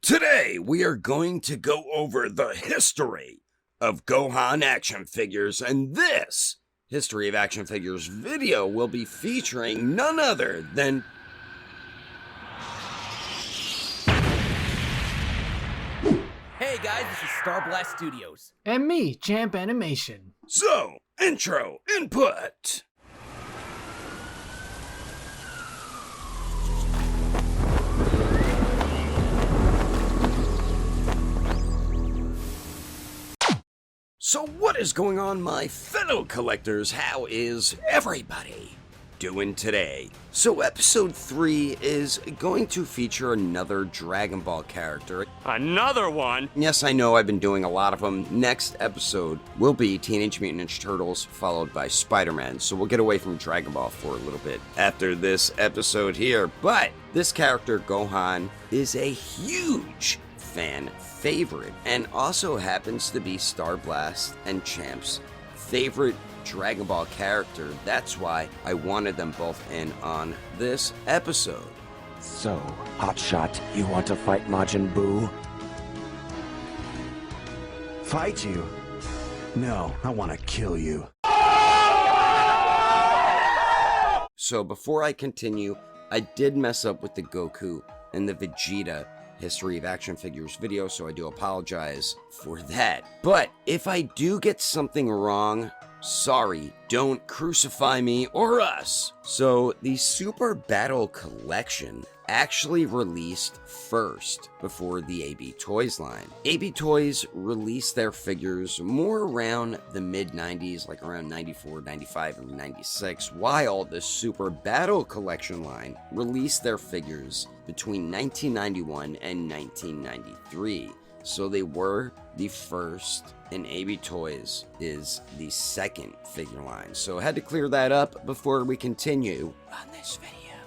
Today, we are going to go over the history of Gohan action figures, and this History of Action Figures video will be featuring none other than... Hey guys, this is Starblast Studios. And me, Champ Animation. So, intro, input! So what is going on, my fellow collectors? How is everybody doing today? So episode 3 is going to feature another Dragon Ball character. Another one? Yes, I know, I've been doing a lot of them. Next episode will be Teenage Mutant Ninja Turtles, followed by Spider-Man. So we'll get away from Dragon Ball for a little bit after this episode here. But this character, Gohan, is a huge fan favorite and also happens to be Starblast and Champ's favorite Dragon Ball character. That's why I wanted them both in on this episode. So, Hotshot, you want to fight Majin Buu? Fight you? No, I want to kill you. So before I continue, I did mess up with the Goku and the Vegeta History of Action Figures video, so I do apologize for that. But if I do get something wrong, sorry, don't crucify me or us. So the Super Battle Collection actually released first before the AB Toys line. AB Toys released their figures more around the mid-90s, like around 94, 95, and 96, while the Super Battle Collection line released their figures between 1991 and 1993. So they were the first, and AB Toys is the second figure line. So I had to clear that up before we continue on this video.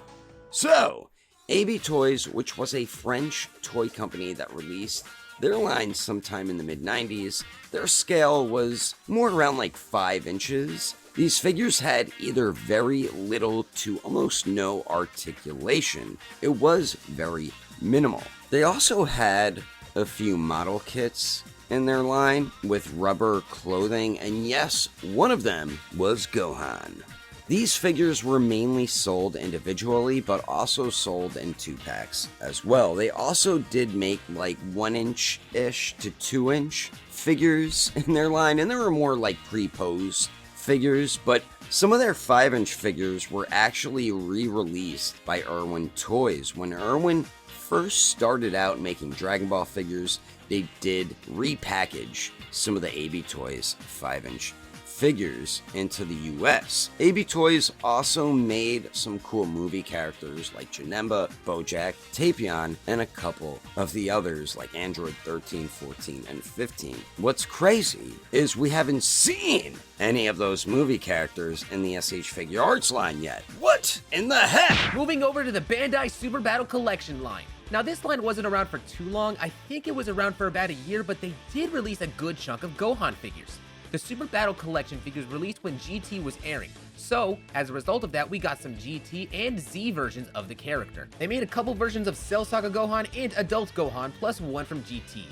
So, AB Toys, which was a French toy company that released their line sometime in the mid-90s, their scale was more around like 5 inches. These figures had either very little to almost no articulation. It was very minimal. They also had a few model kits in their line with rubber clothing, and yes, one of them was Gohan. These figures were mainly sold individually, but also sold in 2-packs as well. They also did make like 1-inch-ish to 2-inch figures in their line, and there were more like pre-posed figures, but some of their 5-inch figures were actually re-released by Irwin Toys. When Irwin first started out making Dragon Ball figures, they did repackage some of the AB Toys 5-inch figures into the US. AB Toys also made some cool movie characters like Janemba, Bojack, Tapion, and a couple of the others like Android 13, 14, and 15. What's crazy is we haven't seen any of those movie characters in the SH Figure Arts line yet. What in the heck? Moving over to the Bandai Super Battle Collection line. Now this line wasn't around for too long. I think it was around for about a year, but they did release a good chunk of Gohan figures. The Super Battle Collection figures released when GT was airing, so as a result of that, we got some GT and Z versions of the character. They made a couple versions of Cell Saga Gohan and Adult Gohan, plus one from GT.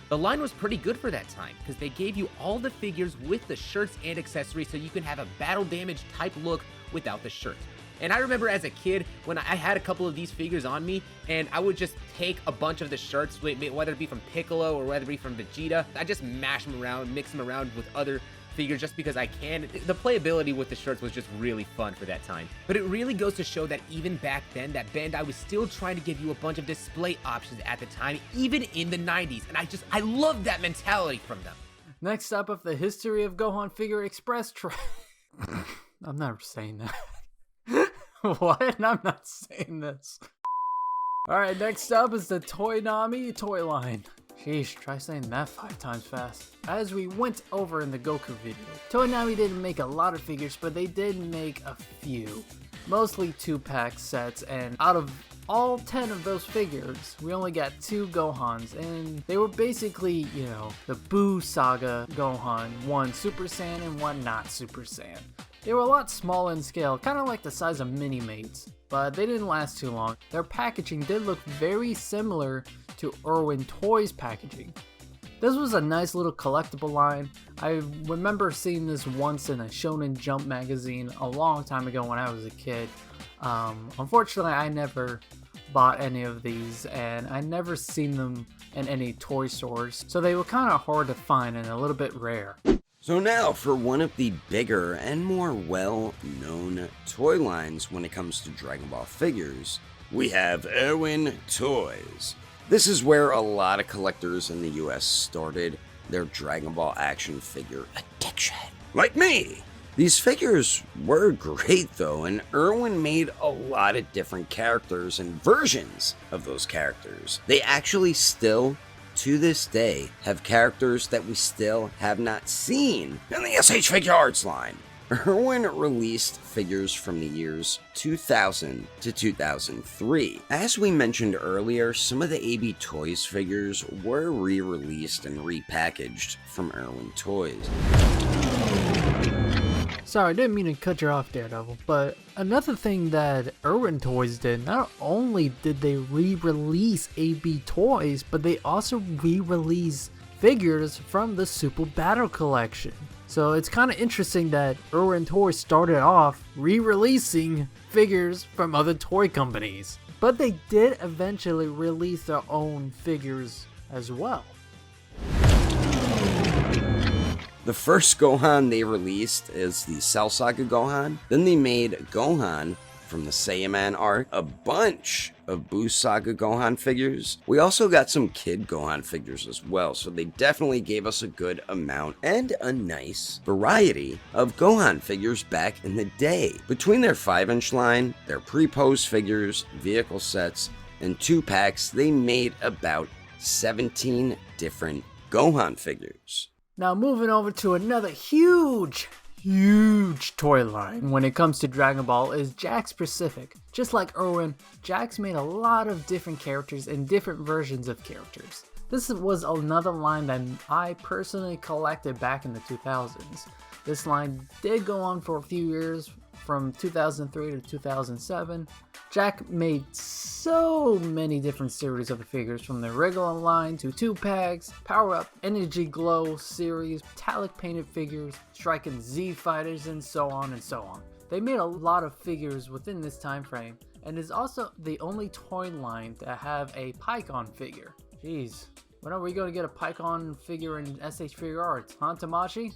The line was pretty good for that time, because they gave you all the figures with the shirts and accessories so you can have a battle damage type look without the shirt. And I remember as a kid, when I had a couple of these figures on me, and I would just take a bunch of the shirts, whether it be from Piccolo or whether it be from Vegeta, I just mash them around, mix them around with other figures just because I can. The playability with the shirts was just really fun for that time. But it really goes to show that even back then, that Bandai was still trying to give you a bunch of display options at the time, even in the 90s. And I love that mentality from them. Next up of the History of Gohan Figure Express I'm never saying that. What? I'm not saying this. Alright, next up is the Toynami toy line. Sheesh, try saying that 5 times fast. As we went over in the Goku video, Toynami didn't make a lot of figures, but they did make a few. Mostly 2-pack sets, and out of all 10 of those figures, we only got 2 Gohans, and they were basically, you know, the Buu Saga Gohan, one Super Saiyan and one not Super Saiyan. They were a lot smaller in scale, kind of like the size of Mini-Mates. but they didn't last too long. Their packaging did look very similar to Irwin Toys packaging. This was a nice little collectible line. I remember seeing this once in a Shonen Jump magazine a long time ago when I was a kid. Unfortunately, I never bought any of these, and I never seen them in any toy stores, so they were kind of hard to find and a little bit rare. So now for one of the bigger and more well-known toy lines when it comes to Dragon Ball figures, we have Irwin Toys. This is where a lot of collectors in the US started their Dragon Ball action figure addiction. Like me! These figures were great though, and Irwin made a lot of different characters and versions of those characters. They actually still, to this day, have characters that we still have not seen in the SH Figure Arts line. Irwin released figures from the years 2000 to 2003. As we mentioned earlier, some of the AB Toys figures were re-released and repackaged from Irwin Toys. Sorry, I didn't mean to cut you off, Daredevil, but another thing that Irwin Toys did, not only did they re-release AB Toys, but they also re-released figures from the Super Battle Collection. So it's kind of interesting that Irwin Toys started off re-releasing figures from other toy companies, but they did eventually release their own figures as well. The first Gohan they released is the Cell Saga Gohan. Then they made Gohan from the Saiyaman arc, a bunch of Boost Saga Gohan figures. We also got some Kid Gohan figures as well, so they definitely gave us a good amount and a nice variety of Gohan figures back in the day. Between their 5-inch line, their pre-pose figures, vehicle sets, and 2-packs, they made about 17 different Gohan figures. Now moving over to another huge toy line when it comes to Dragon Ball is Jakks Pacific. Just like Irwin, Jakks made a lot of different characters and different versions of characters. This was another line that I personally collected back in the 2000s. This line did go on for a few years, from 2003 to 2007. Jack made so many different series of the figures, from the regular line to 2-packs, Power Up, Energy Glow series, metallic painted figures, Striking Z fighters, and so on and so on. They made a lot of figures within this time frame, and is also the only toy line to have a Pycon figure. Jeez, when are we going to get a Pycon figure in SH Figure Arts, huh, Tamashi?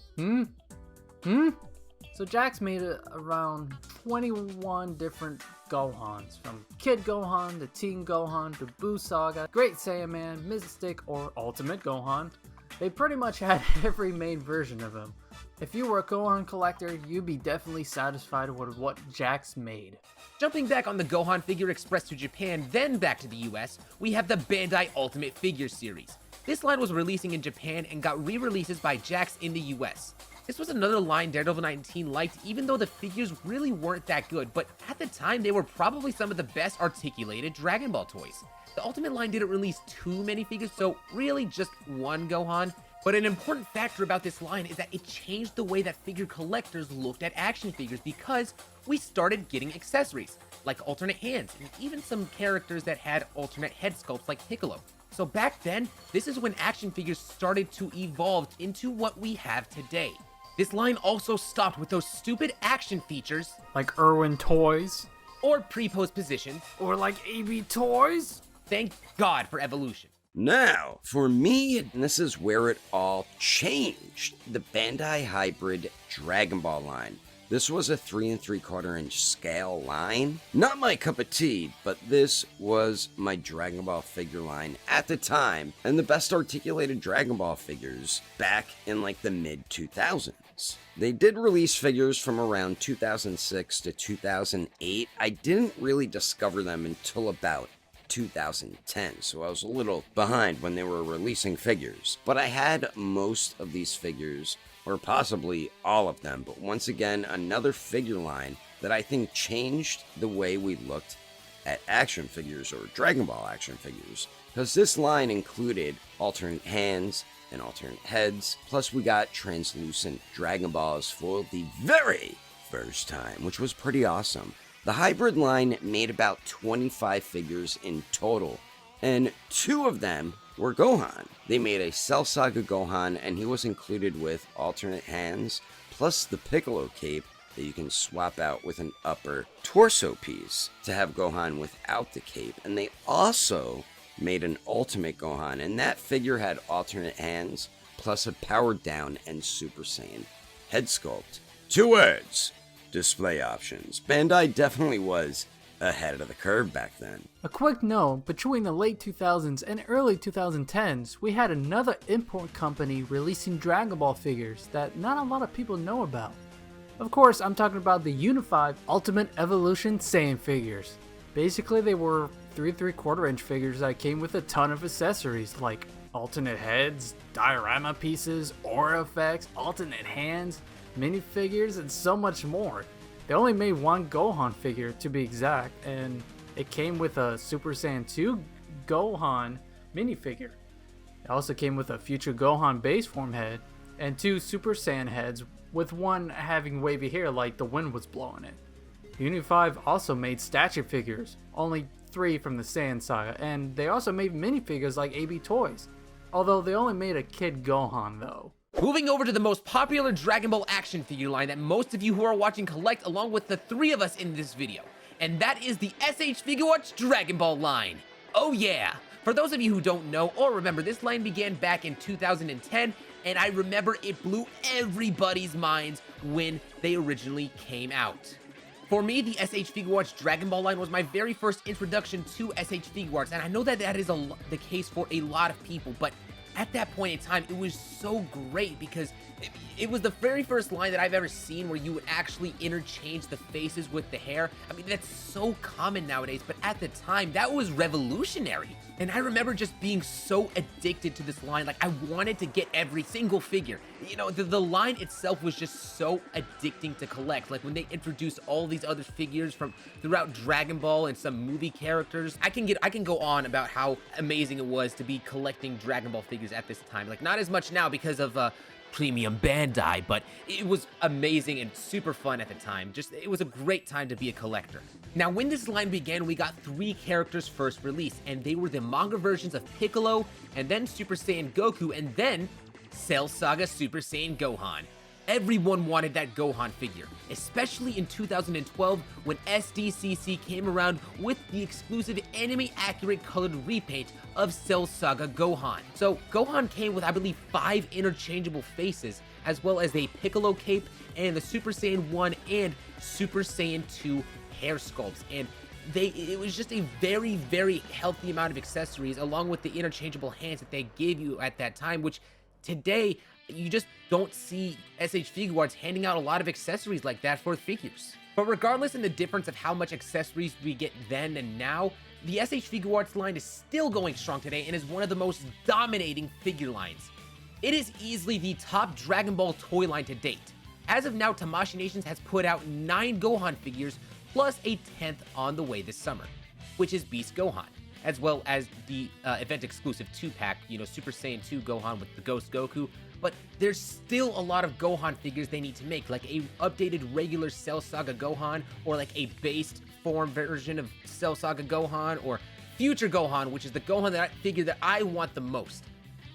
So Jakks made around 21 different Gohans, from Kid Gohan to Teen Gohan to Boost Saga, Great Saiyaman, Mystic, or Ultimate Gohan. They pretty much had every main version of him. If you were a Gohan collector, you'd be definitely satisfied with what Jakks made. Jumping back on the Gohan figure express to Japan, then back to the US, we have the Bandai Ultimate Figure series. This line was releasing in Japan and got re-releases by Jakks in the US. This was another line Daredevil 19 liked, even though the figures really weren't that good, but at the time they were probably some of the best articulated Dragon Ball toys. The Ultimate line didn't release too many figures, so really just one Gohan. But an important factor about this line is that it changed the way that figure collectors looked at action figures, because we started getting accessories, like alternate hands, and even some characters that had alternate head sculpts like Piccolo. So back then, this is when action figures started to evolve into what we have today. This line also stopped with those stupid action features, like Irwin Toys, or pre-pose positions, or like AB Toys. Thank God for evolution. Now, for me, this is where it all changed. The Bandai Hybrid Dragon Ball line. This was a 3 3/4 inch scale line. Not my cup of tea, but this was my Dragon Ball figure line at the time, and the best articulated Dragon Ball figures back in like the mid 2000s. They did release figures from around 2006 to 2008. I didn't really discover them until about 2010, so I was a little behind when they were releasing figures. But I had most of these figures, or possibly all of them, but once again, another figure line that I think changed the way we looked at action figures, or Dragon Ball action figures, because this line included alternate hands and alternate heads, plus we got translucent Dragon Balls for the very first time, which was pretty awesome. The hybrid line made about 25 figures in total, and 2 of them were Gohan. They made a Cell Saga Gohan, and he was included with alternate hands, plus the Piccolo cape that you can swap out with an upper torso piece to have Gohan without the cape. And they also made an Ultimate Gohan, and that figure had alternate hands, plus a powered down and Super Saiyan head sculpt. 2 words: display options. Bandai definitely was ahead of the curve back then. A quick note, between the late 2000s and early 2010s, we had another import company releasing Dragon Ball figures that not a lot of people know about. Of course, I'm talking about the Unified Ultimate Evolution Saiyan figures. Basically, they were 3 3/4 inch figures that came with a ton of accessories like alternate heads, diorama pieces, aura effects, alternate hands, minifigures, and so much more. They only made 1 Gohan figure to be exact, and it came with a Super Saiyan 2 Gohan minifigure. It also came with a future Gohan base form head and 2 Super Saiyan heads, with one having wavy hair like the wind was blowing it. Unified also made statue figures, only 3 from the Saiyan saga, and they also made minifigures like AB Toys, although they only made a Kid Gohan though. Moving over to the most popular Dragon Ball action figure line that most of you who are watching collect, along with the 3 of us in this video, and that is the SH Figuarts Dragon Ball line. Oh yeah! For those of you who don't know or remember, this line began back in 2010, and I remember it blew everybody's minds when they originally came out. For me, the SH Figuarts Dragon Ball line was my very first introduction to SH Figuarts, and I know that that is the case for a lot of people, but at that point in time, it was so great because it was the very first line that I've ever seen where you would actually interchange the faces with the hair. I mean, that's so common nowadays, but at the time, that was revolutionary. And I remember just being so addicted to this line. Like, I wanted to get every single figure. You know, the line itself was just so addicting to collect. Like, when they introduced all these other figures from throughout Dragon Ball and some movie characters, I can go on about how amazing it was to be collecting Dragon Ball figures at this time. Like, not as much now because of premium Bandai, but it was amazing and super fun at the time. Just, it was a great time to be a collector. Now, when this line began, we got 3 characters first released, and they were the manga versions of Piccolo, and then Super Saiyan Goku, and then Cell Saga Super Saiyan Gohan. Everyone wanted that Gohan figure, especially in 2012 when SDCC came around with the exclusive anime-accurate colored repaint of Cell Saga Gohan. So Gohan came with, I believe, 5 interchangeable faces, as well as a Piccolo cape and the Super Saiyan 1 and Super Saiyan 2 hair sculpts, and it was just a very, very healthy amount of accessories, along with the interchangeable hands that they gave you at that time, which today you just don't see SH Figuarts handing out a lot of accessories like that for figures. But regardless in the difference of how much accessories we get then and now, the SH Figuarts line is still going strong today and is one of the most dominating figure lines. It is easily the top Dragon Ball toy line to date. As of now, Tamashii Nations has put out 9 Gohan figures, plus a 10th on the way this summer, which is Beast Gohan, as well as the event-exclusive 2-pack, you know, Super Saiyan 2 Gohan with the Ghost Goku. But there's still a lot of Gohan figures they need to make, like a updated regular Cell Saga Gohan, or like a based form version of Cell Saga Gohan, or Future Gohan, which is the Gohan figure that I want the most.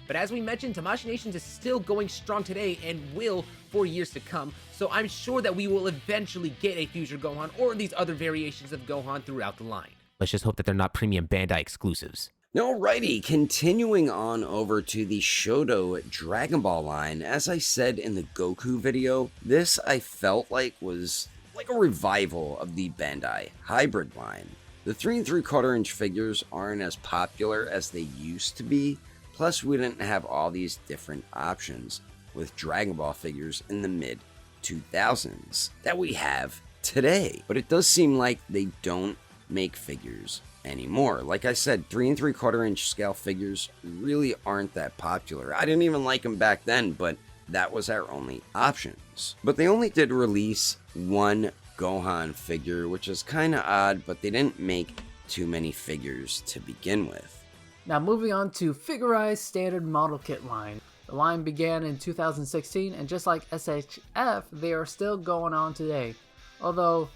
But as we mentioned, Tamashii Nations is still going strong today and will for years to come, so I'm sure that we will eventually get a Future Gohan or these other variations of Gohan throughout the line. Let's just hope that they're not premium Bandai exclusives. Alrighty, continuing on over to the Shoto Dragon Ball line. As I said in the Goku video, this I felt like was like a revival of the Bandai hybrid line. The 3 3/4 inch figures aren't as popular as they used to be, plus we didn't have all these different options with Dragon Ball figures in the mid-2000s that we have today. But it does seem like they don't make figures anymore. Like I said, 3 3/4 inch scale figures really aren't that popular. I didn't even like them back then, but that was our only options. But they only did release 1 Gohan figure, which is kind of odd, but they didn't make too many figures to begin with. Now moving on to Figurized Standard Model Kit line. The line began in 2016, and just like SHF, they are still going on today. Although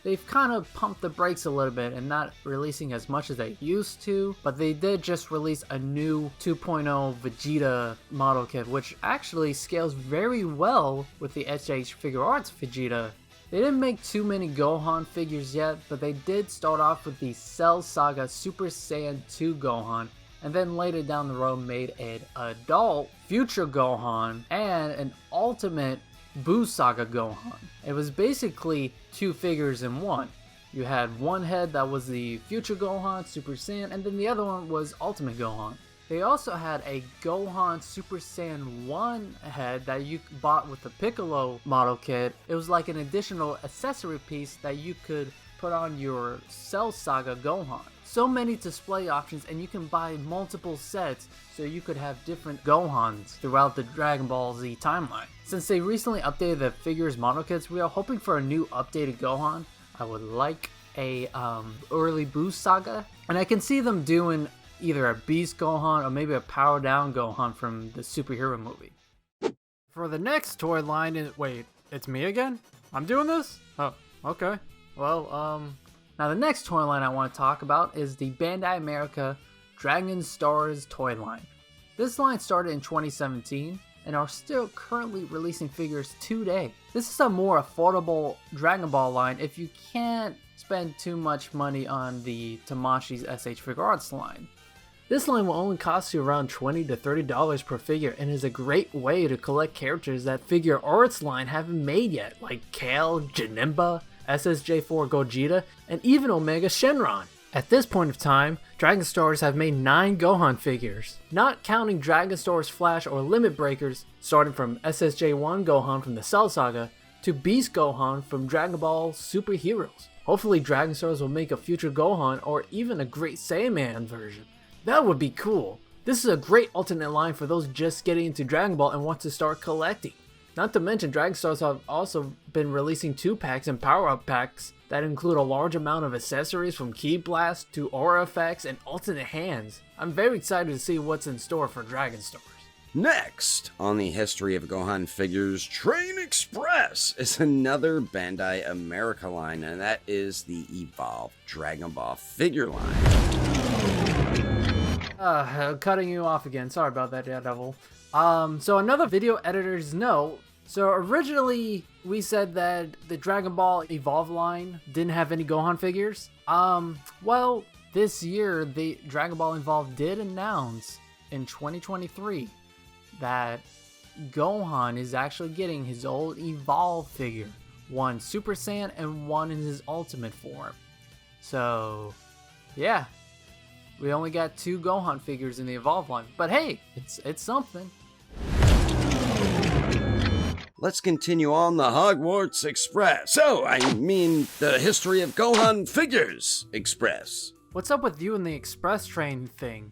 they've kind of pumped the brakes a little bit and not releasing as much as they used to, but they did just release a new 2.0 Vegeta model kit, which actually scales very well with the SH Figure Arts Vegeta. They didn't make too many Gohan figures yet, but they did start off with the Cell Saga Super Saiyan 2 Gohan, and then later down the road made an adult Future Gohan and an Ultimate Buu Saga Gohan. It was basically two figures in one. You had one head that was the Future Gohan, Super Saiyan, and then the other one was Ultimate Gohan. They also had a Gohan Super Saiyan 1 head that you bought with the Piccolo model kit. It was like an additional accessory piece that you could put on your Cell Saga Gohan. So many display options, and you can buy multiple sets so you could have different Gohans throughout the Dragon Ball Z timeline. Since they recently updated the figures model kits, we are hoping for a new updated Gohan. I would like a early Buu Saga, and I can see them doing either a Beast Gohan or maybe a Power Down Gohan from the superhero movie. For the next toy line, wait, it's me again? I'm doing this? Oh, okay. Well, Now the next toy line I want to talk about is the Bandai America Dragon Stars toy line. This line started in 2017 and are still currently releasing figures today. This is a more affordable Dragon Ball line if you can't spend too much money on the Tamashi's SH Figure Arts line. This line will only cost you around $20 to $30 per figure and is a great way to collect characters that Figure Arts line haven't made yet, like Kale, Janemba, SSJ4 Gogeta, and even Omega Shenron. At this point of time, Dragon Stars have made 9 Gohan figures, not counting Dragon Stars Flash or Limit Breakers, starting from SSJ1 Gohan from the Cell Saga to Beast Gohan from Dragon Ball Super Heroes. Hopefully Dragon Stars will make a future Gohan or even a Great Saiyaman version. That would be cool. This is a great alternate line for those just getting into Dragon Ball and want to start collecting. Not to mention, Dragon Stars have also been releasing 2-packs and power-up packs that include a large amount of accessories from Ki Blast to aura effects and alternate hands. I'm very excited to see what's in store for Dragon Stars. Next on the History of Gohan Figures Train Express is another Bandai America line, and that is the Evolved Dragon Ball figure line. Cutting you off again. Sorry about that, Daredevil. So another video editor's note. So originally we said that the Dragon Ball Evolve line didn't have any Gohan figures. Well, this year the Dragon Ball Evolve did announce in 2023 that Gohan is actually getting his old Evolve figure. One Super Saiyan and one in his ultimate form. So, yeah. We only got 2 Gohan figures in the Evolve line. But hey, it's something. Let's continue on the Hogwarts Express. The History of Gohan Figures Express. what's up with you and the express train thing?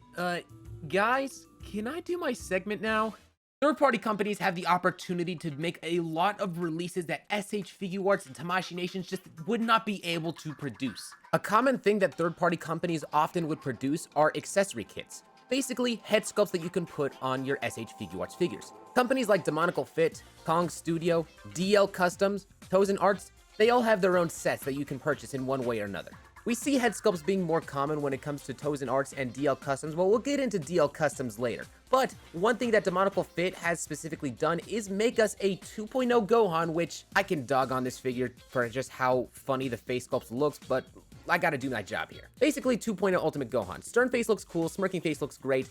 Guys, can I do my segment now? Third-party companies have the opportunity to make a lot of releases that SH Figure Arts and Tamashii Nations just would not be able to produce. A common thing that third-party companies often would produce are accessory kits. Basically, head sculpts that you can put on your SH Figure Arts figures. Companies like Demonical Fit, Kong Studio, DL Customs, Tozen Arts, they all have their own sets that you can purchase in one way or another. We see head sculpts being more common when it comes to Tozen Arts and DL Customs. Well, we'll get into DL Customs later. But one thing that Demonical Fit has specifically done is make us a 2.0 Gohan, which I can dog on this figure for just how funny the face sculpt looks, but I gotta do my job here. Basically, 2.0 Ultimate Gohan. Stern face looks cool, smirking face looks great,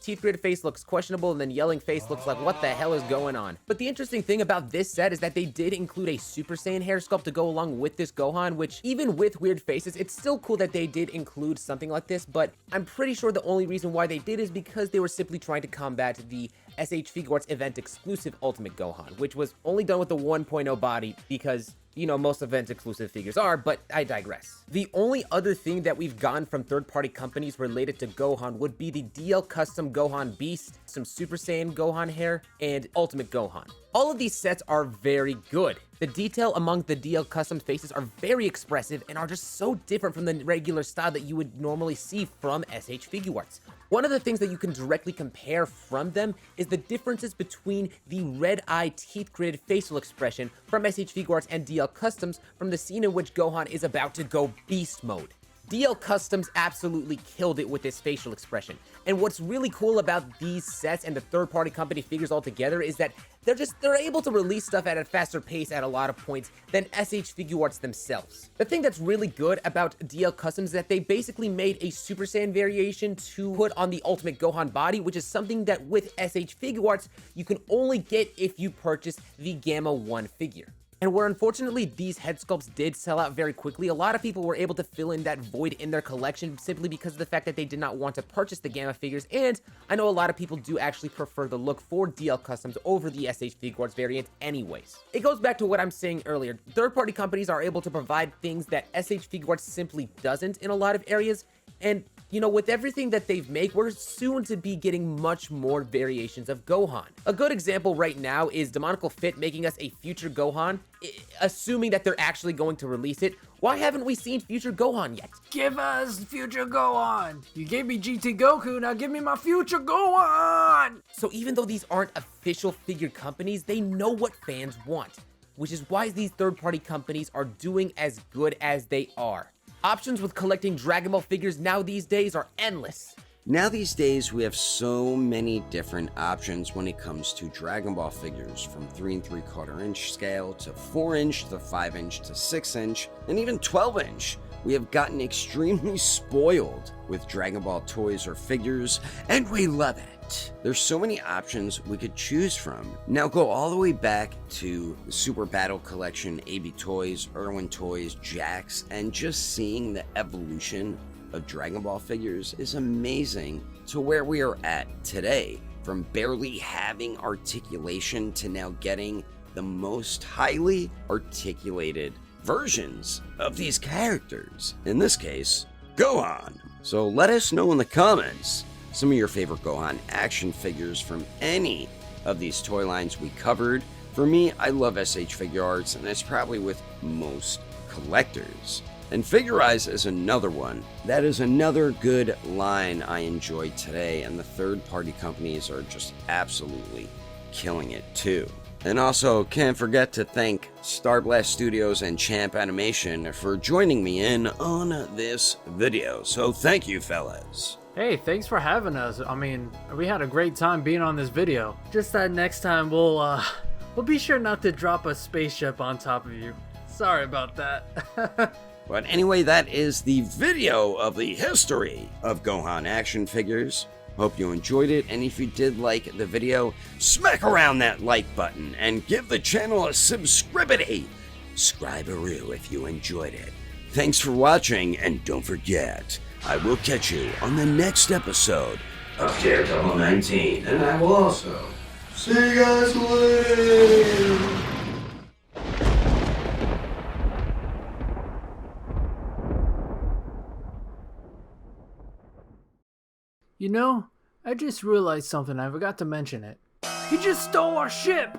teeth gritted face looks questionable, and then yelling face looks like what the hell is going on. But the interesting thing about this set is that they did include a Super Saiyan hair sculpt to go along with this Gohan, which even with weird faces, it's still cool that they did include something like this, but I'm pretty sure the only reason why they did is because they were simply trying to combat the SH Figure Arts event exclusive Ultimate Gohan, which was only done with the 1.0 body because, you know, most event exclusive figures are, but I digress. The only other thing that we've gotten from third-party companies related to Gohan would be the DL Custom Gohan Beast, some Super Saiyan Gohan hair, and Ultimate Gohan. All of these sets are very good. The detail among the DL custom faces are very expressive and are just so different from the regular style that you would normally see from SH Figuarts. One of the things that you can directly compare from them is the differences between the red eye teeth grid facial expression from SH Figuarts and DL Customs from the scene in which Gohan is about to go beast mode. DL Customs absolutely killed it with this facial expression. And what's really cool about these sets and the third-party company figures altogether is that they're able to release stuff at a faster pace at a lot of points than SH Figuarts themselves. The thing that's really good about DL Customs is that they basically made a Super Saiyan variation to put on the Ultimate Gohan body, which is something that with SH Figuarts you can only get if you purchase the Gamma 1 figure. And where unfortunately these head sculpts did sell out very quickly, a lot of people were able to fill in that void in their collection simply because of the fact that they did not want to purchase the Gamma figures, and I know a lot of people do actually prefer the look for DL Customs over the SH Figuarts variant anyways. It goes back to what I'm saying earlier, third-party companies are able to provide things that SH Figuarts simply doesn't in a lot of areas, and you know, with everything that they've made, we're soon to be getting much more variations of Gohan. A good example right now is Demonical Fit making us a future Gohan, assuming that they're actually going to release it. Why haven't we seen future Gohan yet? Give us future Gohan. You gave me GT Goku, now give me my future Gohan. So even though these aren't official figure companies, they know what fans want, which is why these third-party companies are doing as good as they are. Options with collecting Dragon Ball figures now these days are endless. Now these days we have so many different options when it comes to Dragon Ball figures, from 3 3/4 inch scale to 4 inch to 5 inch to 6 inch and even 12 inch. We have gotten extremely spoiled with Dragon Ball toys or figures, and we love it. There's so many options we could choose from. Now go all the way back to the Super Battle Collection, AB Toys, Irwin Toys, Jax, and just seeing the evolution of Dragon Ball figures is amazing to where we are at today. From barely having articulation to now getting the most highly articulated versions of these characters. In this case, Gohan. So let us know in the comments some of your favorite Gohan action figures from any of these toy lines we covered. For me, I love SH Figuarts, and that's probably with most collectors. And Figurize is another one. That is another good line I enjoyed today, and the third-party companies are just absolutely killing it too. And also, can't forget to thank Starblast Studios and Champ Animation for joining me in on this video. So thank you, fellas. Hey, thanks for having us. I mean, we had a great time being on this video. Just that next time we'll be sure not to drop a spaceship on top of you. Sorry about that. But anyway, that is the video of the history of Gohan action figures. Hope you enjoyed it, and if you did like the video, smack around that like button and give the channel a subscribity. Scribe-a-roo if you enjoyed it. Thanks for watching, and don't forget, I will catch you on the next episode of Tier 19, and I will also see you guys later. You know, I just realized something. I forgot to mention it. He just stole our ship!